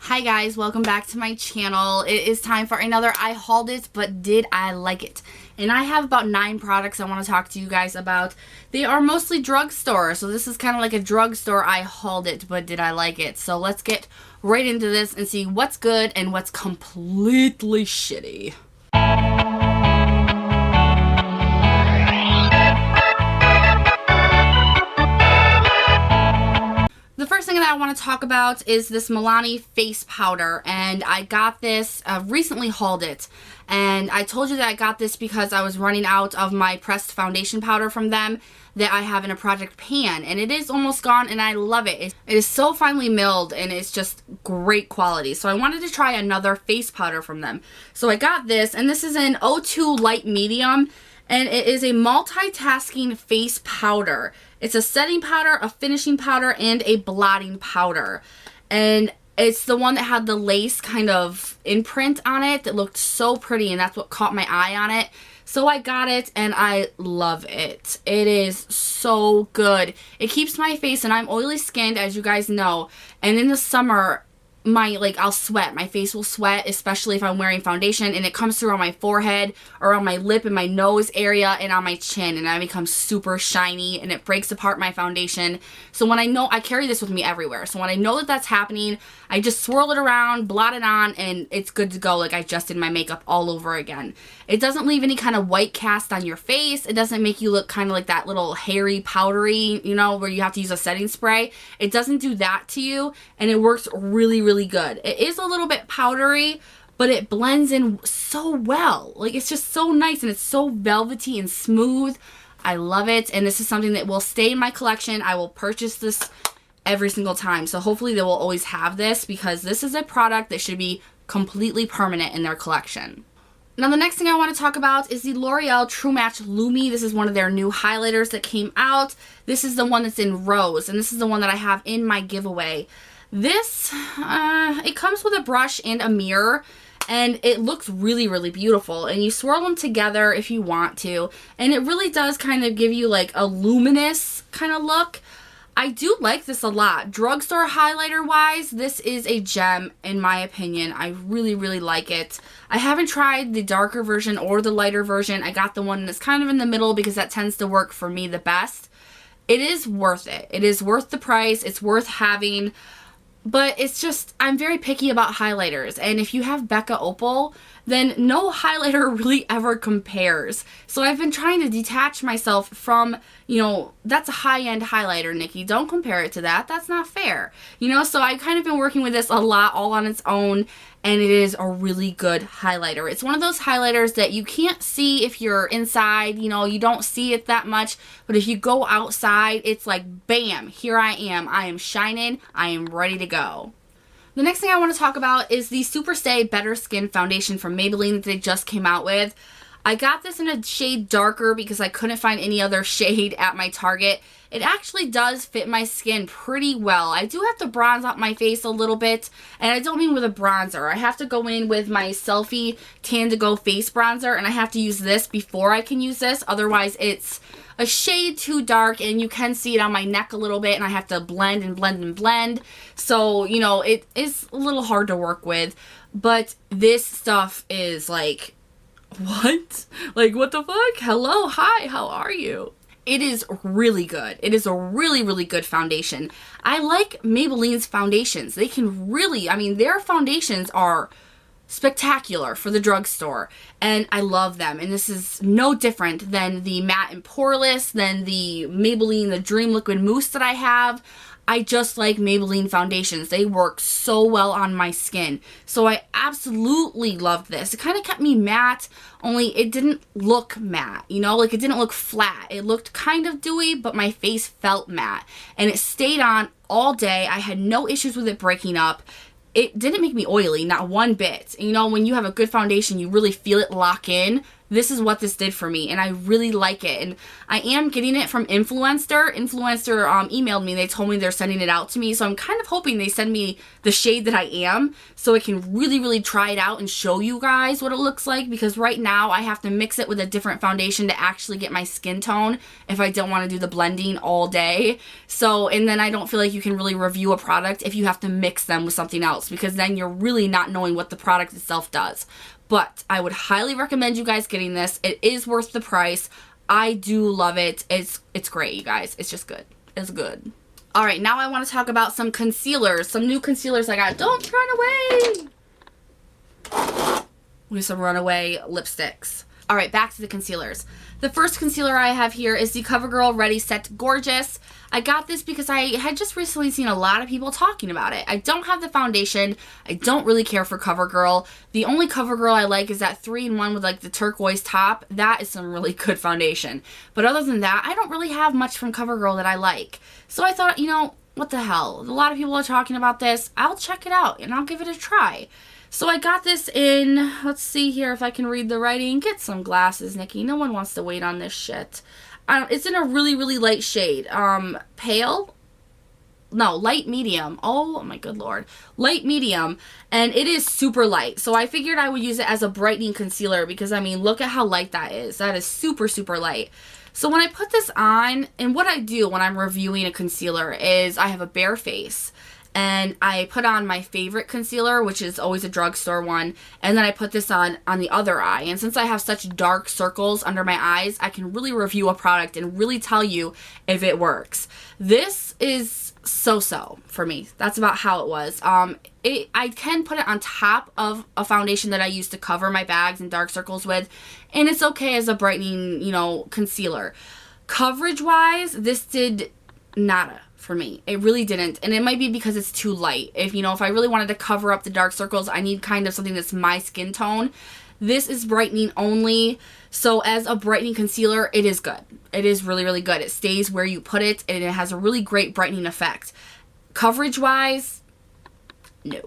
Hi guys, welcome back to my channel. It is time for another I hauled it, but did I like it? And I have about 9 products I want to talk to you guys about. They are mostly drugstore, so this is kind of like a drugstore I hauled it, but did I like it? So let's get right into this and see what's good and what's completely shitty. The first thing that I want to talk about is this Milani face powder, and I got this, recently hauled it, and I told you that I got this because I was running out of my pressed foundation powder from them that I have in a project pan, and it is almost gone, and I love it. It is so finely milled, and it's just great quality, so I wanted to try another face powder from them. So I got this, and this is an 02 Light Medium, and it is a multitasking face powder. It's a setting powder, a finishing powder, and a blotting powder. And it's the one that had the lace kind of imprint on it that looked so pretty, and that's what caught my eye on it. So I got it, and I love it. It is so good. It keeps my face, and I'm oily skinned, as you guys know. And in the summer, I'll sweat. My face will sweat, especially if I'm wearing foundation, and it comes through on my forehead, or on my lip and my nose area, and on my chin, and I become super shiny, and it breaks apart my foundation. So when I carry this with me everywhere, so when I know that that's happening, I just swirl it around, blot it on, and it's good to go, like I just did my makeup all over again. It doesn't leave any kind of white cast on your face. It doesn't make you look kind of like that little hairy, powdery, you know, where you have to use a setting spray. It doesn't do that to you, and it works really, really good. It is a little bit powdery, but it blends in so well. Like, it's just so nice, and it's so velvety and smooth. I love it, and this is something that will stay in my collection. I will purchase this every single time, so hopefully they will always have this, because this is a product that should be completely permanent in their collection. Now, the next thing I want to talk about is the L'Oreal True Match Lumi. This is one of their new highlighters that came out. This is the one that's in rose, and this is the one that I have in my giveaway. This, it comes with a brush and a mirror, and it looks really, really beautiful. And you swirl them together if you want to, and it really does kind of give you like a luminous kind of look. I do like this a lot. Drugstore highlighter wise, this is a gem in my opinion. I really, really like it. I haven't tried the darker version or the lighter version. I got the one that's kind of in the middle because that tends to work for me the best. It is worth it. It is worth the price. It's worth having. But it's just, I'm very picky about highlighters, and if you have Becca Opal, then no highlighter really ever compares. So I've been trying to detach myself from, you know, that's a high-end highlighter, Nikki. Don't compare it to that. That's not fair. You know, so I've kind of been working with this a lot all on its own, and it is a really good highlighter. It's one of those highlighters that you can't see if you're inside, you know, you don't see it that much, but if you go outside, it's like, bam, here I am shining, I am ready to go. The next thing I want to talk about is the Super Stay Better Skin Foundation from Maybelline that they just came out with. I got this in a shade darker because I couldn't find any other shade at my Target. It actually does fit my skin pretty well. I do have to bronze up my face a little bit, and I don't mean with a bronzer. I have to go in with my Selfie Tan to Go face bronzer, and I have to use this before I can use this. Otherwise, it's a shade too dark, and you can see it on my neck a little bit, and I have to blend and blend and blend. So, you know, it is a little hard to work with, but this stuff is like, what? Like, what the fuck? Hello, hi, how are you? It is really good. It is a really, really good foundation. I like Maybelline's foundations. They can really, I mean, their foundations are spectacular for the drugstore, and I love them. And this is no different than the Matte and Poreless, than the Maybelline, the Dream Liquid Mousse that I have. I just like Maybelline foundations. They work so well on my skin. So I absolutely loved this. It kind of kept me matte, only it didn't look matte, you know, like it didn't look flat. It looked kind of dewy, but my face felt matte, and it stayed on all day. I had no issues with it breaking up. It didn't make me oily, not one bit. You know, when you have a good foundation, you really feel it lock in. this is what this did for me, and I really like it. And I am getting it from Influencer. Emailed me. They told me they're sending it out to me, so I'm kind of hoping they send me the shade that I am, so I can really try it out and show you guys what it looks like, because right now I have to mix it with a different foundation to actually get my skin tone if I don't want to do the blending all day. So, and then I don't feel like you can really review a product if you have to mix them with something else, because then you're really not knowing what the product itself does. But I would highly recommend you guys getting this. It is worth the price. I do love it. It's great, you guys. It's just good. It's good. All right, now I want to talk about some concealers. Some new concealers I got. Don't run away! We have some runaway lipsticks. All right, back to the concealers. The first concealer I have here is the CoverGirl Ready Set Gorgeous. I got this because I had just recently seen a lot of people talking about it. I don't have the foundation. I don't really care for CoverGirl. The only CoverGirl I like is that 3-in-1 with like the turquoise top. That is some really good foundation. But other than that, I don't really have much from CoverGirl that I like. So I thought, you know, what the hell? A lot of people are talking about this. I'll check it out and I'll give it a try. So I got this in, let's see here if I can read the writing. Get some glasses, Nikki. No one wants to wait on this shit. It's in a really light shade. Pale? No, light medium. Oh my good lord. Light medium. And it is super light. So I figured I would use it as a brightening concealer because, I mean, look at how light that is. That is super light. So when I put this on, and what I do when I'm reviewing a concealer is I have a bare face. And I put on my favorite concealer, which is always a drugstore one, and then I put this on the other eye. And since I have such dark circles under my eyes, I can really review a product and really tell you if it works. This is so-so for me. That's about how it was. I can put it on top of a foundation that I use to cover my bags and dark circles with, and it's okay as a brightening, you know, concealer. Coverage-wise, this did nada for me. It really didn't, and it might be because it's too light. If I really wanted to cover up the dark circles, I need kind of something that's my skin tone. This is brightening only, so as a brightening concealer, it is good. It is really good. It stays where you put it, and it has a really great brightening effect. Coverage wise, no.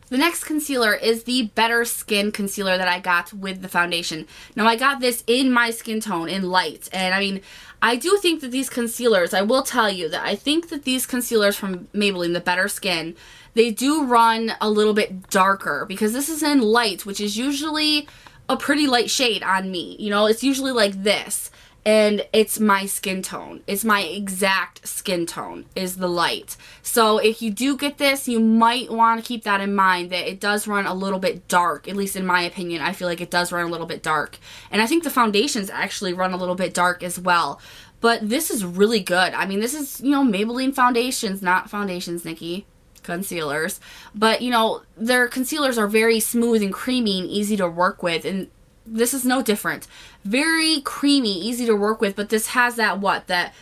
The next concealer is the Better Skin concealer that I got with the foundation. Now, I got this in my skin tone, in light. And, I mean, I do think that these concealers, I will tell you that I think that these concealers from Maybelline, the Better Skin, they do run a little bit darker. Because this is in light, which is usually a pretty light shade on me. You know, it's usually like this. And it's my skin tone. It's my exact skin tone is the light. So if you do get this, you might want to keep that in mind, that it does run a little bit dark. At least in my opinion, I feel like it does run a little bit dark. And I think the foundations actually run a little bit dark as well. But this is really good. I mean, this is, you know, Maybelline foundations, not foundations, Nikki. Concealers. But, you know, their concealers are very smooth and creamy and easy to work with. And this is no different. Very creamy, easy to work with, but this has that that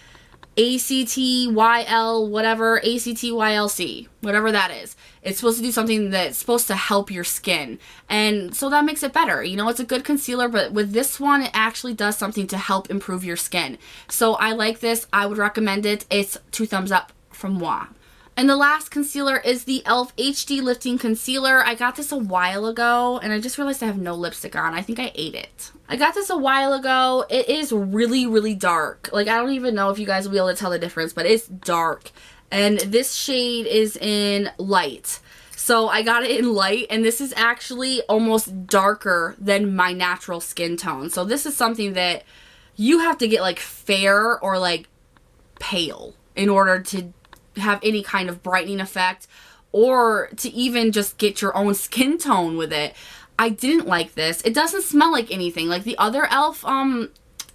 ACTYL, whatever, ACTYLC, whatever that is. It's supposed to do something that's supposed to help your skin. And so that makes it better. You know, it's a good concealer, but with this one, it actually does something to help improve your skin. So I like this. I would recommend it. It's 2 thumbs up from moi. And the last concealer is the e.l.f. HD Lifting Concealer. I got this a while ago, and I just realized I have no lipstick on. I think I ate it. I got this a while ago. It is really dark. Like, I don't even know if you guys will be able to tell the difference, but it's dark. And this shade is in light. So I got it in light, and this is actually almost darker than my natural skin tone. So this is something that you have to get, like, fair or, like, pale in order to have any kind of brightening effect, or to even just get your own skin tone with it. I didn't like this. It doesn't smell like anything. Like the other e.l.f.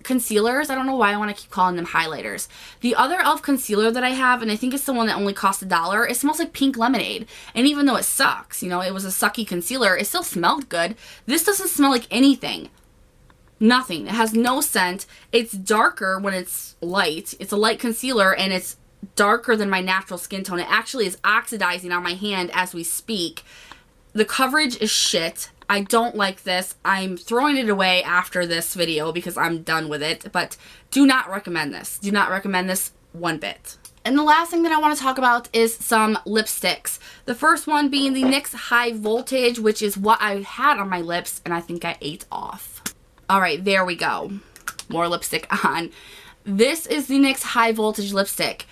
Concealers, I don't know why I want to keep calling them highlighters. The other e.l.f. concealer that I have, and I think it's the one that only cost $1, it smells like pink lemonade. And even though it sucks, you know, it was a sucky concealer, it still smelled good. This doesn't smell like anything. Nothing. It has no scent. It's darker when it's light. It's a light concealer, and it's darker than my natural skin tone. It actually is oxidizing on my hand as we speak. The coverage is shit. I don't like this. I'm throwing it away after this video because I'm done with it, but do not recommend this. Do not recommend this one bit. And the last thing that I want to talk about is some lipsticks. The first one being the NYX High Voltage, which is what I had on my lips, and I think I ate off. All right, there we go. More lipstick on. This is the NYX High Voltage lipstick.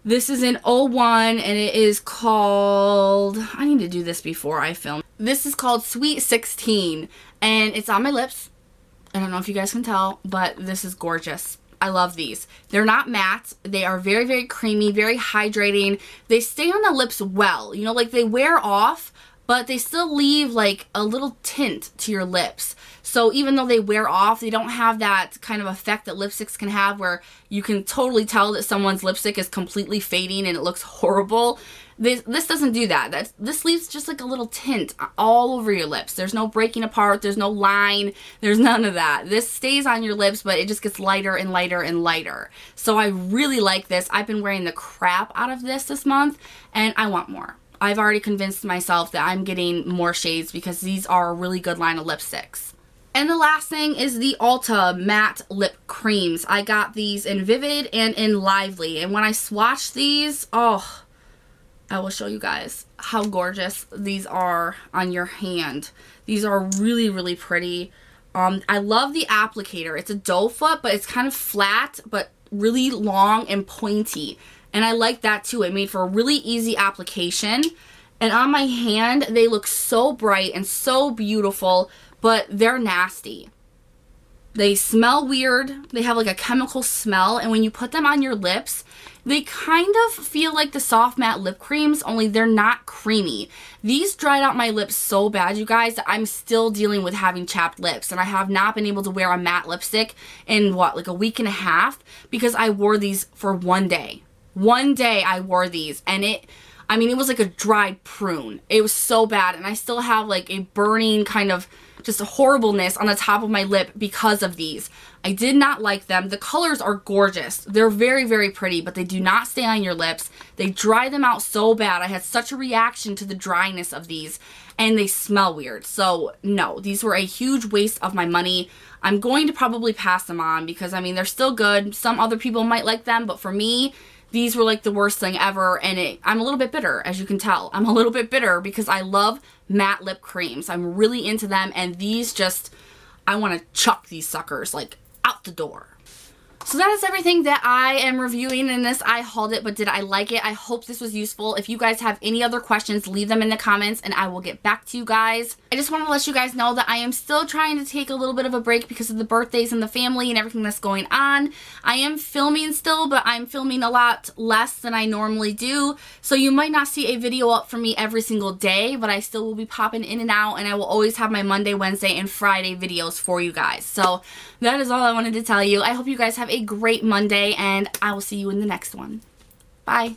This is in 01 and it is called, I need to do this before I film. This is called Sweet 16 and it's on my lips. I don't know if you guys can tell, but this is gorgeous. I love these. They're not matte. They are very, very creamy, very hydrating. They stay on the lips well. You know, like they wear off, but they still leave like a little tint to your lips. So even though they wear off, they don't have that kind of effect that lipsticks can have where you can totally tell that someone's lipstick is completely fading and it looks horrible. This doesn't do that. This leaves just like a little tint all over your lips. There's no breaking apart. There's no line. There's none of that. This stays on your lips, but it just gets lighter and lighter and lighter. So I really like this. I've been wearing the crap out of this month and I want more. I've already convinced myself that I'm getting more shades because these are a really good line of lipsticks. And the last thing is the Ulta matte lip creams. I got these in Vivid and in Lively. And when I swatched these, oh, I will show you guys how gorgeous these are on your hand. These are really, really pretty. I love the applicator. It's a doe foot, but it's kind of flat, but really long and pointy. And I like that too. It made for a really easy application. And on my hand, they look so bright and so beautiful, but they're nasty. They smell weird. They have like a chemical smell. And when you put them on your lips, they kind of feel like the soft matte lip creams, only they're not creamy. These dried out my lips so bad, you guys, that I'm still dealing with having chapped lips. And I have not been able to wear a matte lipstick in what, like a week and a half? Because I wore these for one day. One day I wore these and it was like a dried prune. It was so bad and I still have like a burning kind of just a horribleness on the top of my lip because of these. I did not like them. The colors are gorgeous. They're very, very pretty, but they do not stay on your lips. They dry them out so bad. I had such a reaction to the dryness of these and they smell weird. So no, these were a huge waste of my money. I'm going to probably pass them on because they're still good. Some other people might like them, but for me, these were like the worst thing ever, and I'm a little bit bitter, as you can tell. I'm a little bit bitter because I love matte lip creams. I'm really into them, and these just, I want to chuck these suckers like out the door. So that is everything that I am reviewing in this. I hauled it, but did I like it? I hope this was useful. If you guys have any other questions, leave them in the comments and I will get back to you guys. I just want to let you guys know that I am still trying to take a little bit of a break because of the birthdays and the family and everything that's going on. I am filming still, but I'm filming a lot less than I normally do. So you might not see a video up from me every single day, but I still will be popping in and out and I will always have my Monday, Wednesday, and Friday videos for you guys. So that is all I wanted to tell you. I hope you guys have a great Monday and I will see you in the next one. Bye.